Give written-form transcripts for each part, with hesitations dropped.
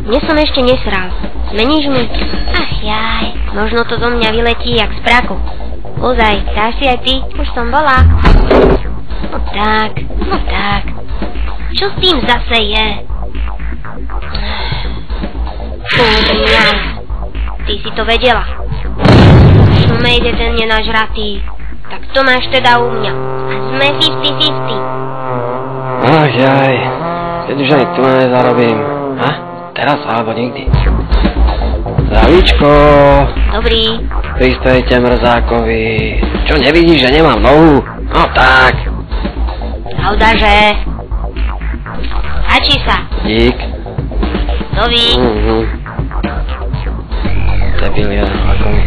Dnes som ešte nesral. Zmeníš mi? Ach jaj, možno to zo mňa vyletí jak z praku. Ozaj, dáš si aj ty? Už som bola. No tak. Čo s tým zase je? Fúňaj. Ty si to vedela. Šmejde ten nenažratý. Tak to máš teda u mňa. A sme 50-50. Ach jaj, keď už ani tu nezarobím. Teraz alebo nikdy. Zdravíčko. Dobrý. Pristojte mrzákovi. Čo, nevidíš, že nemám nohu? No tak. Pravda, že? Páči sa. Dík. Dovi. Debil jeden vlakový.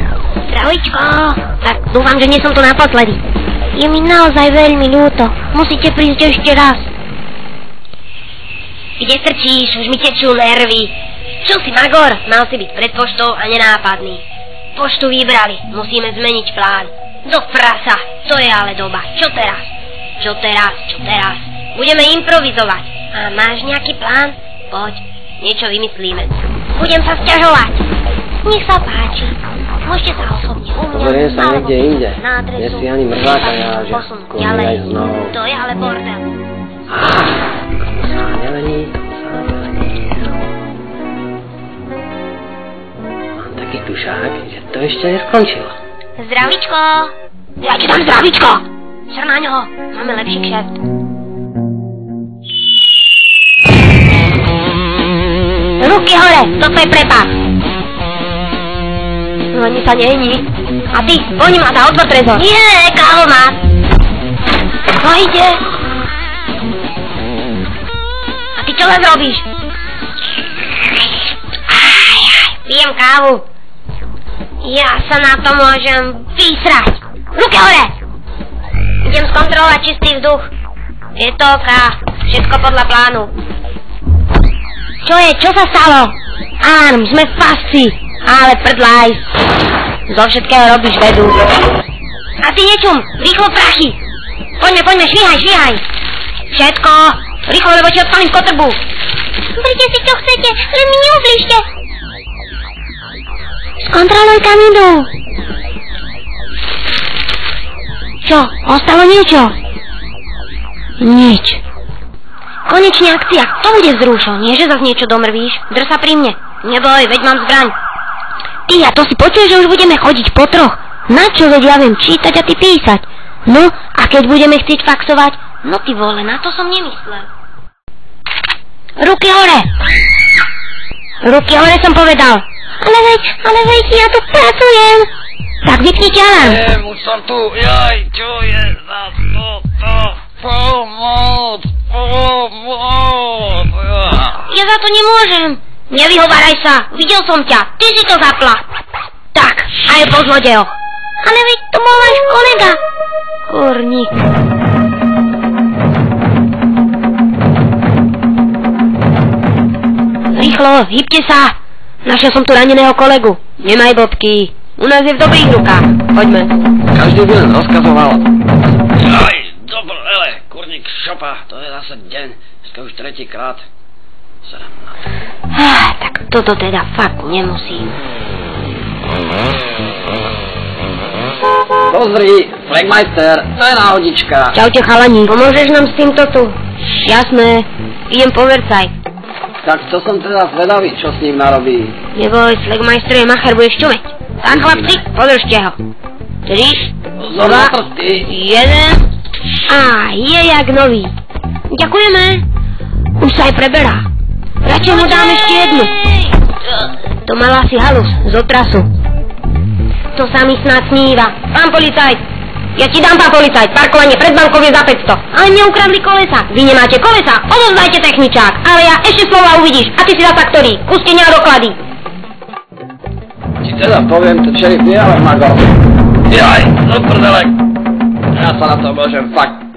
Zdravíčko. Tak dúfam, že nie som tu naposledy. Je mi naozaj veľmi ľúto. Musíte prísť ešte raz. Kde strčíš? Už mi tečú nervy. Čo si, Magor? Mal si byť pred poštou a nenápadný. Poštu vybrali. Musíme zmeniť plán. Do prasa. To je ale doba. Čo teraz? Budeme improvizovať. A máš nejaký plán? Poď. Niečo vymyslíme. Budem sa sťažovať. Nech sa páči. Môžete sa osobne u mňa. Pozoriem sa niekde inde. Na adresu. Nie si ani mrzáka, ja že skôr aj znovu. To je ale bordel. Tomu sa nelení. Mám taký tušák, že to ešte neskončilo. Zdravíčko. Ja ti dám zdravíčko. Sr na ňoho. Máme lepší kšeft. Ruky hore, toto je prepad. No ani sa není. A ty, poň ma sa, otvor trezor. Nie, kávomat. No ide. A ty čo len robíš? Pijem kávu. Ja sa na to môžem vysrať. Ruky hore. Idem skontrolovať čistý vzduch. Je to oká. Všetko podľa plánu. Čo je? Čo sa stalo? Áno, sme v pasci. Ale prdlaj. Zo všetkého robíš vedu. A ty nečum, rýchlo prachy. Poďme, švíhaj. Všetko. Rýchlo, lebo ti odpalím kotrbu. Berte si čo chcete, len mi neublížte. Skontroluj, kam idú. Čo? Ostalo niečo? Nič. Konečne akcia. To bude vzrušo. Nie, že zase niečo domrvíš. Drž sa pri mne. Neboj, veď mám zbraň. Ty, a to si počuješ, že už budeme chodiť po troch. Na čo, veď ja viem čítať a ty písať. No, a keď budeme chcieť faxovať? No ty vole, na to som nemyslel. Ruky hore. Ruky hore som povedal. Ale veď, ja tu pracujem. Tak vypnite alarm. Už som tu, jaj, čo je za toto? Pomoc. Ja za to nemôžem. Nevyhováraj sa, videl som ťa, ty si to zapla. Tak, aj po zlodejoch. Ale veď to bol váš kolega. Kurník. Rýchlo, hýbte sa. Našiel som tu raneného kolegu. Nemaj bodky. U nás je v dobrých rukách. Poďme. Každý by len rozkazoval. Aj, dobre, kurník šopa, to je zase deň. Dneska už tretíkrát. Serem na to. Tak toto teda fakt nemusím. Pozri, Flagmeister, to je náhodička. Čaute chalani, pomôžeš nám s týmto tu? Jasné, idem po Vercaj. Tak to som teda zvedavý, čo s ním narobí. Neboj, Flagmeister je macher, budeš čumeť. Tak chlapci, podržte ho. 3, 2, 1 a je jak nový. Ďakujeme. Už sa aj preberá. Radšej mu dám ešte jednu. To mala si halus z otrasu. To sa mi snad sníva. Pán policajt. Ja ti dám, pán policajt. Parkovanie pred bankou je za 500. Ale neukradli kolesa. Vy nemáte kolesa. Odovzdajte techničák. Ale ja ešte slova uvidíš. A ty si za faktorí. Pustenia a doklady. Ti teda poviem, to čerif je ale magor. Jaj, do prdele. Ja sa na to môžem fakt